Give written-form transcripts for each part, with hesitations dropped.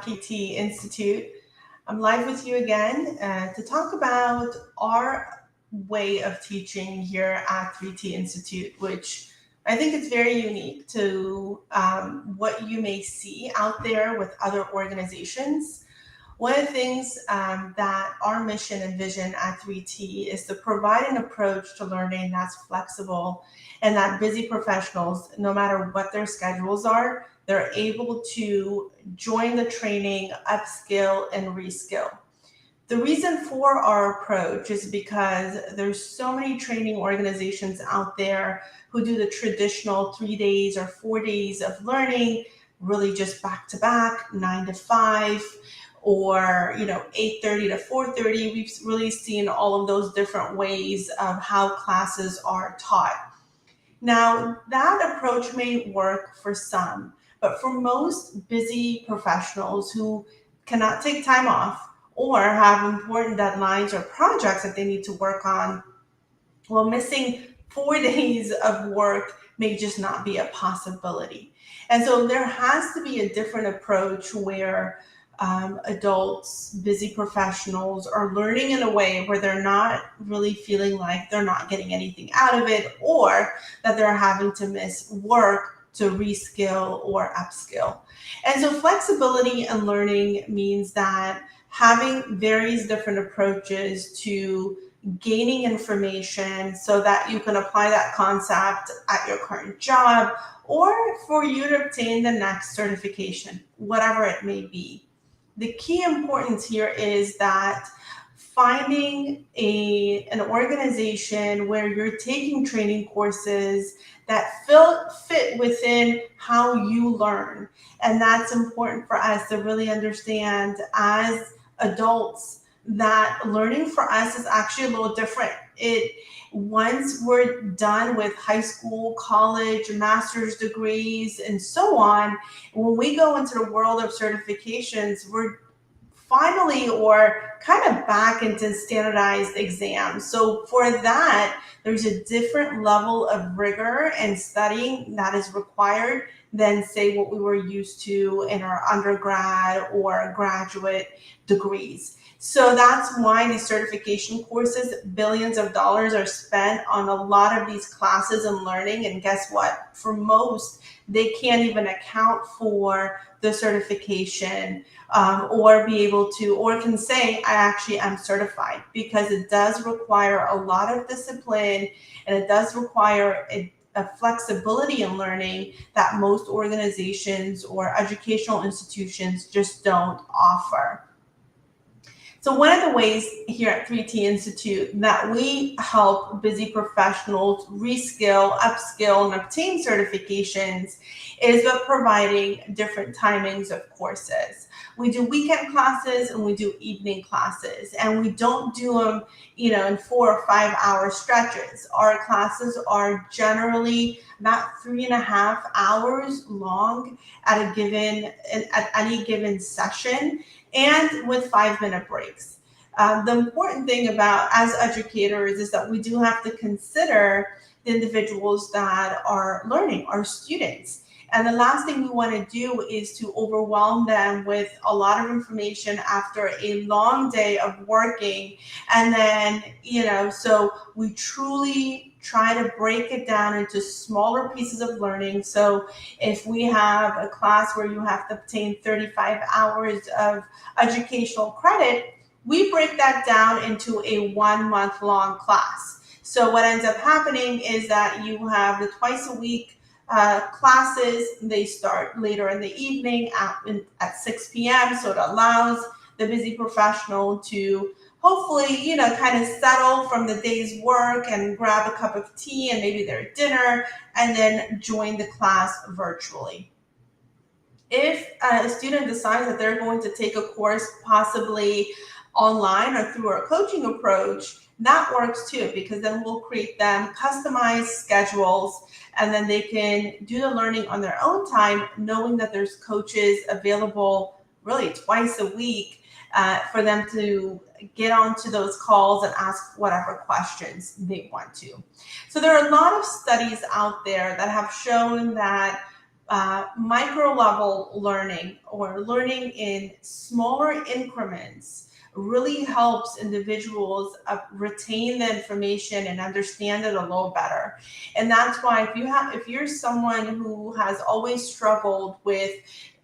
PT Institute. I'm live with you again to talk about our way of teaching here at 3T Institute, which I think is very unique to what you may see out there with other organizations. One of the things that our mission and vision at 3T is to provide an approach to learning that's flexible and that busy professionals, no matter what their schedules are, they're able to join the training, upskill, and reskill. The reason for our approach is because there's so many training organizations out there who do the traditional 3 days or 4 days of learning, really just back to back, 9 to 5, or 8:30 to 4:30. We've really seen all of those different ways of how classes are taught. Now, that approach may work for some, but for most busy professionals who cannot take time off or have important deadlines or projects that they need to work on, well, missing 4 days of work may just not be a possibility. And so there has to be a different approach where adults, busy professionals are learning in a way where they're not really feeling like they're not getting anything out of it, or that they're having to miss work to reskill or upskill. And so flexibility in learning means that having various different approaches to gaining information so that you can apply that concept at your current job or for you to obtain the next certification, whatever it may be. The key importance here is that finding an organization where you're taking training courses that fit within how you learn. And that's important for us to really understand as adults that learning for us is actually a little different. Once we're done with high school, college, master's degrees, and so on, when we go into the world of certifications, we're finally or kind of back into standardized exams. So for that, there's a different level of rigor and studying that is required than, say, what we were used to in our undergrad or graduate degrees. So that's why these certification courses, billions of dollars are spent on a lot of these classes and learning. And guess what? For most, they can't even account for the certification or be able to, or can say, I actually am certified, because it does require a lot of discipline and it does require a flexibility in learning that most organizations or educational institutions just don't offer. So one of the ways here at 3T Institute that we help busy professionals reskill, upskill, and obtain certifications is by providing different timings of courses. We do weekend classes and we do evening classes, and we don't do them, in 4 or 5 hour stretches. Our classes are generally about 3.5 hours long at any given session, and with 5-minute breaks. The important thing about as educators is that we do have to consider the individuals that are learning, our students. And the last thing we want to do is to overwhelm them with a lot of information after a long day of working. And then, so we truly try to break it down into smaller pieces of learning. So if we have a class where you have to obtain 35 hours of educational credit, we break that down into a 1 month long class. So what ends up happening is that you have the twice a week classes. They start later in the evening at 6 p.m. So it allows the busy professional to hopefully, kind of settle from the day's work and grab a cup of tea and maybe their dinner and then join the class virtually. If a student decides that they're going to take a course possibly online or through our coaching approach, that works too, because then we'll create them customized schedules and then they can do the learning on their own time, knowing that there's coaches available really twice a week for them to get onto those calls and ask whatever questions they want to. So there are a lot of studies out there that have shown that micro level learning or learning in smaller increments really helps individuals retain the information and understand it a little better. And that's why if you're someone who has always struggled with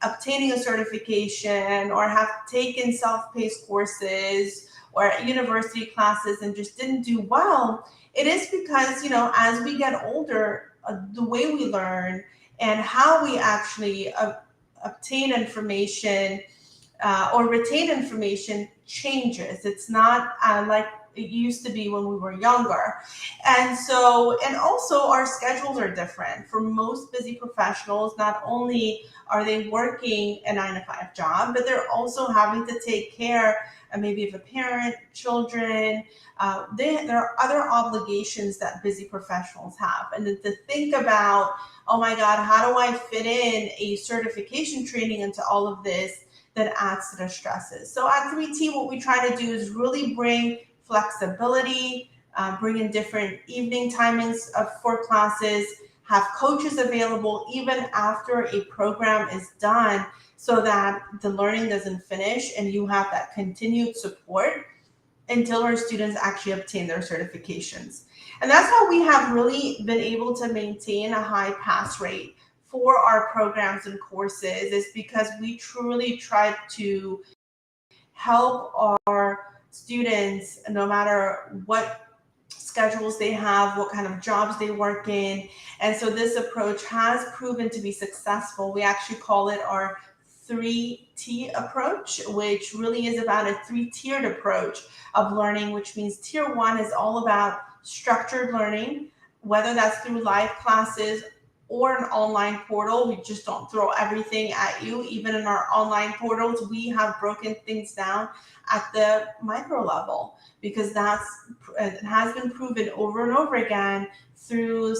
obtaining a certification or have taken self-paced courses or university classes and just didn't do well, it is because, as we get older, the way we learn and how we actually obtain information or retain information changes. It's not like it used to be when we were younger. And also our schedules are different. For most busy professionals, not only are they working a 9 to 5 job, but they're also having to take care maybe of a parent, children. There are other obligations that busy professionals have. And then to think about, oh my God, how do I fit in a certification training into all of this? That adds to the stresses. So at 3T, what we try to do is really bring flexibility, bring in different evening timings for classes, have coaches available even after a program is done so that the learning doesn't finish and you have that continued support until our students actually obtain their certifications. And that's how we have really been able to maintain a high pass rate for our programs and courses, is because we truly try to help our students no matter what schedules they have, what kind of jobs they work in. And so this approach has proven to be successful. We actually call it our 3T approach, which really is about a 3-tiered approach of learning, which means tier 1 is all about structured learning, whether that's through live classes or an online portal. We just don't throw everything at you. Even in our online portals, we have broken things down at the micro level, because it has been proven over and over again through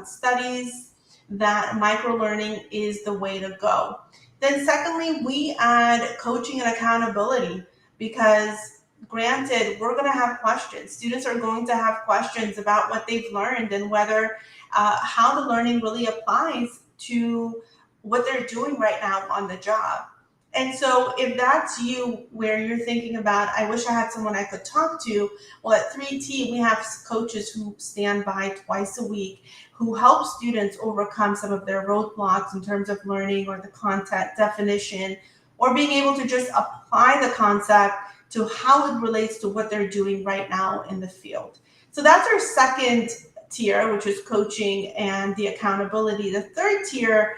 studies that micro learning is the way to go. Then secondly, we add coaching and accountability, because granted, we're going to have questions. Students are going to have questions about what they've learned and whether how the learning really applies to what they're doing right now on the job. And so if that's you, where you're thinking about, I wish I had someone I could talk to, well, at 3T, we have coaches who stand by twice a week who help students overcome some of their roadblocks in terms of learning or the content definition, or being able to just apply the concept to how it relates to what they're doing right now in the field. So that's our second tier, which is coaching and the accountability. The third tier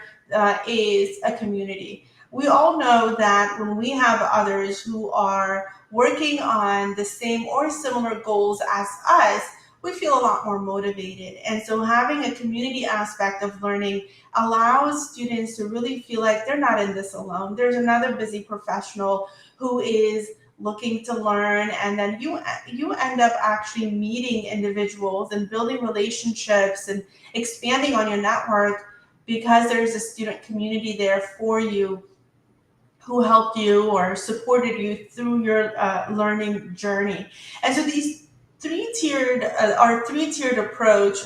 is a community. We all know that when we have others who are working on the same or similar goals as us, we feel a lot more motivated. And so having a community aspect of learning allows students to really feel like they're not in this alone. There's another busy professional who is looking to learn, and then you end up actually meeting individuals and building relationships and expanding on your network, because there's a student community there for you who helped you or supported you through your learning journey. And so these our three-tiered approach,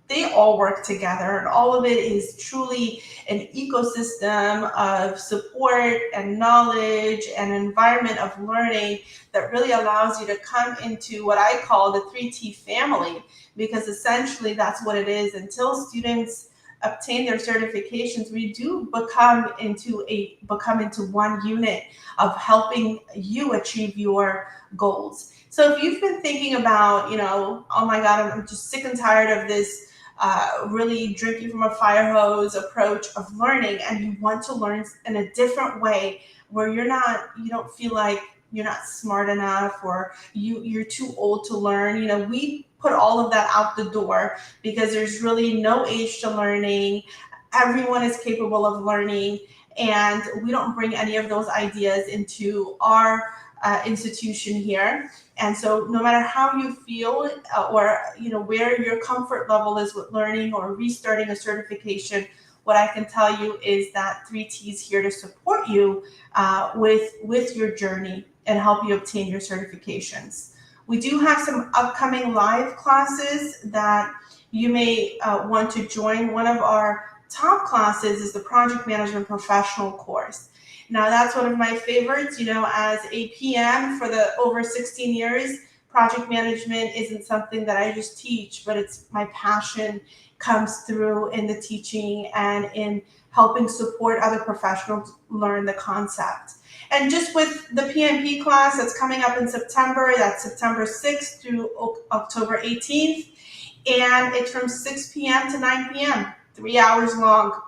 they all work together, and all of it is truly an ecosystem of support and knowledge and environment of learning that really allows you to come into what I call the 3T family, because essentially that's what it is. Until students obtain their certifications, we do become into one unit of helping you achieve your goals. So if you've been thinking about, oh my God, I'm just sick and tired of this really drinking from a fire hose approach of learning, and you want to learn in a different way where you don't feel like you're not smart enough, or you're too old to learn, we put all of that out the door, because there's really no age to learning. Everyone is capable of learning, and we don't bring any of those ideas into our institution here. And so no matter how you feel or where your comfort level is with learning or restarting a certification, what I can tell you is that 3T is here to support you with your journey and help you obtain your certifications. We do have some upcoming live classes that you may want to join. One of our top classes is the Project Management Professional course. Now, that's one of my favorites. As a PM for the over 16 years, project management isn't something that I just teach, but it's my passion comes through in the teaching and in helping support other professionals learn the concept. And just with the PMP class that's coming up in September, that's September 6th through October 18th, and it's from 6 p.m. to 9 p.m., 3 hours long.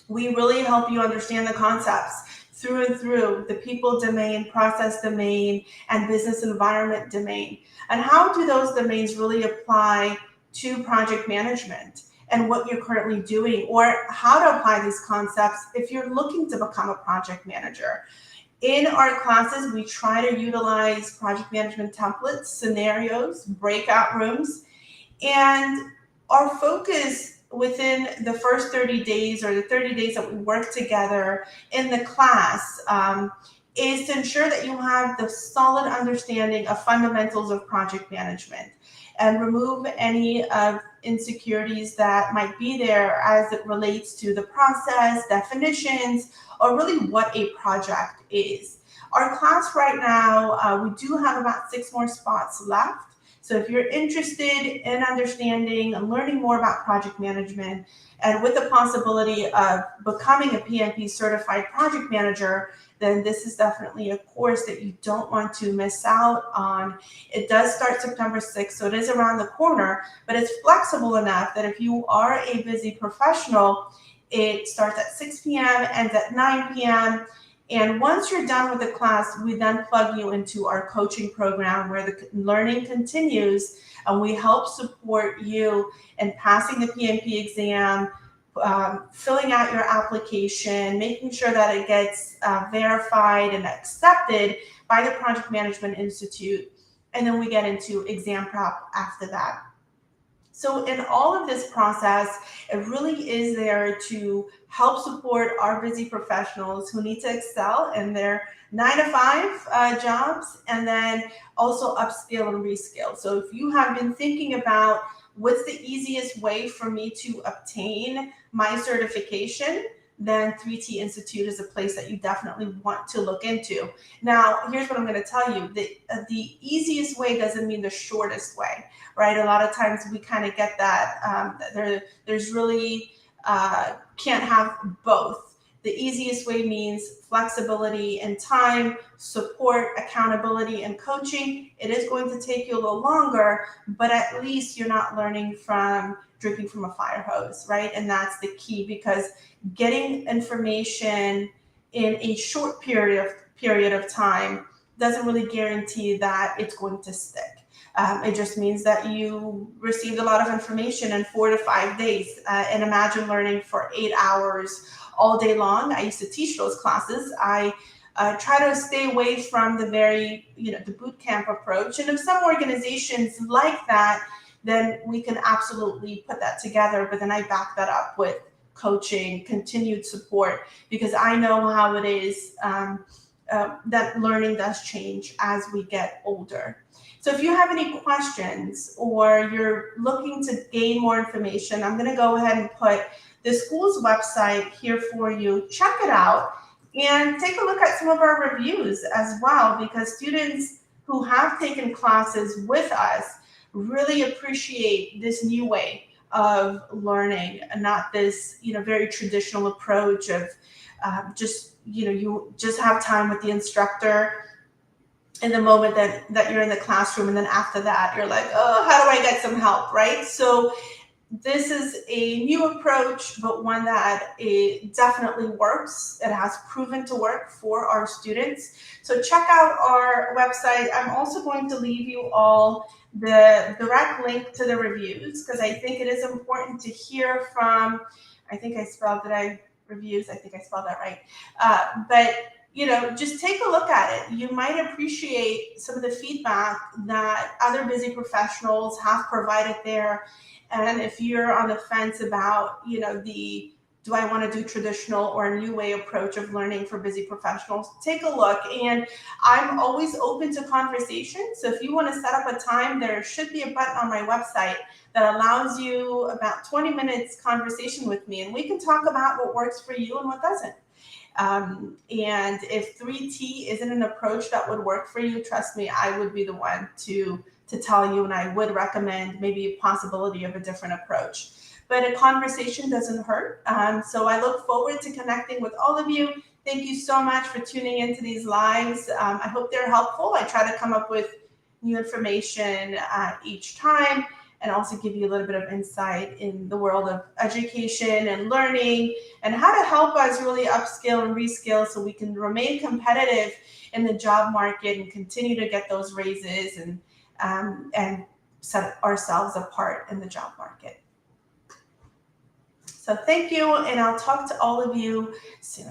We really help you understand the concepts through and through: the people domain, process domain, and business environment domain. And how do those domains really apply to project management and what you're currently doing, or how to apply these concepts if you're looking to become a project manager. In our classes, we try to utilize project management templates, scenarios, breakout rooms, and our focus within the first 30 days or the 30 days that we work together in the class is to ensure that you have the solid understanding of fundamentals of project management and remove any insecurities that might be there as it relates to the process, definitions, or really what a project is. Our class right now, we do have about 6 more spots left. So if you're interested in understanding and learning more about project management, and with the possibility of becoming a PMP certified project manager, then this is definitely a course that you don't want to miss out on. It does start September 6th, so it is around the corner, but it's flexible enough that if you are a busy professional, it starts at 6 p.m., ends at 9 p.m., and once you're done with the class, we then plug you into our coaching program where the learning continues, and we help support you in passing the PMP exam, filling out your application, making sure that it gets verified and accepted by the Project Management Institute, and then we get into exam prep after that. So in all of this process, it really is there to help support our busy professionals who need to excel in their 9 to 5 jobs, and then also upskill and reskill. So if you have been thinking about what's the easiest way for me to obtain my certification, then 3T Institute is a place that you definitely want to look into. Now, here's what I'm going to tell you. The easiest way doesn't mean the shortest way, right? A lot of times we kind of get that. There's really can't have both. The easiest way means flexibility in time, support, accountability, and coaching. It is going to take you a little longer, but at least you're not learning from drinking from a fire hose, right? And that's the key, because getting information in a short period of time doesn't really guarantee that it's going to stick. It just means that you received a lot of information in 4 to 5 days. And imagine learning for 8 hours all day long. I used to teach those classes. I try to stay away from the boot camp approach. And if some organizations like that, then we can absolutely put that together. But then I back that up with coaching, continued support, because I know how it is that learning does change as we get older. So if you have any questions or you're looking to gain more information, I'm going to go ahead and put the school's website here for you. Check it out and take a look at some of our reviews as well, because students who have taken classes with us really appreciate this new way of learning, and not this very traditional approach of you just have time with the instructor in the moment that you're in the classroom, and then after that you're like, oh, how do I get some help, right? So this is a new approach, but one that it definitely works. It has proven to work for our students. So check out our website. I'm also going to leave you all the direct link to the reviews, because I think it is important to hear from, I think I spelled that right. But just take a look at it. You might appreciate some of the feedback that other busy professionals have provided there. And if you're on the fence about, the do I want to do traditional or a new way approach of learning for busy professionals? Take a look. And I'm always open to conversation. So if you want to set up a time, there should be a button on my website that allows you about 20 minutes conversation with me. And we can talk about what works for you and what doesn't. And if 3T isn't an approach that would work for you, trust me, I would be the one to tell you, and I would recommend maybe a possibility of a different approach. But a conversation doesn't hurt. So I look forward to connecting with all of you. Thank you so much for tuning into these lives. I hope they're helpful. I try to come up with new information each time, and also give you a little bit of insight in the world of education and learning and how to help us really upskill and reskill so we can remain competitive in the job market and continue to get those raises and set ourselves apart in the job market. So thank you, and I'll talk to all of you soon.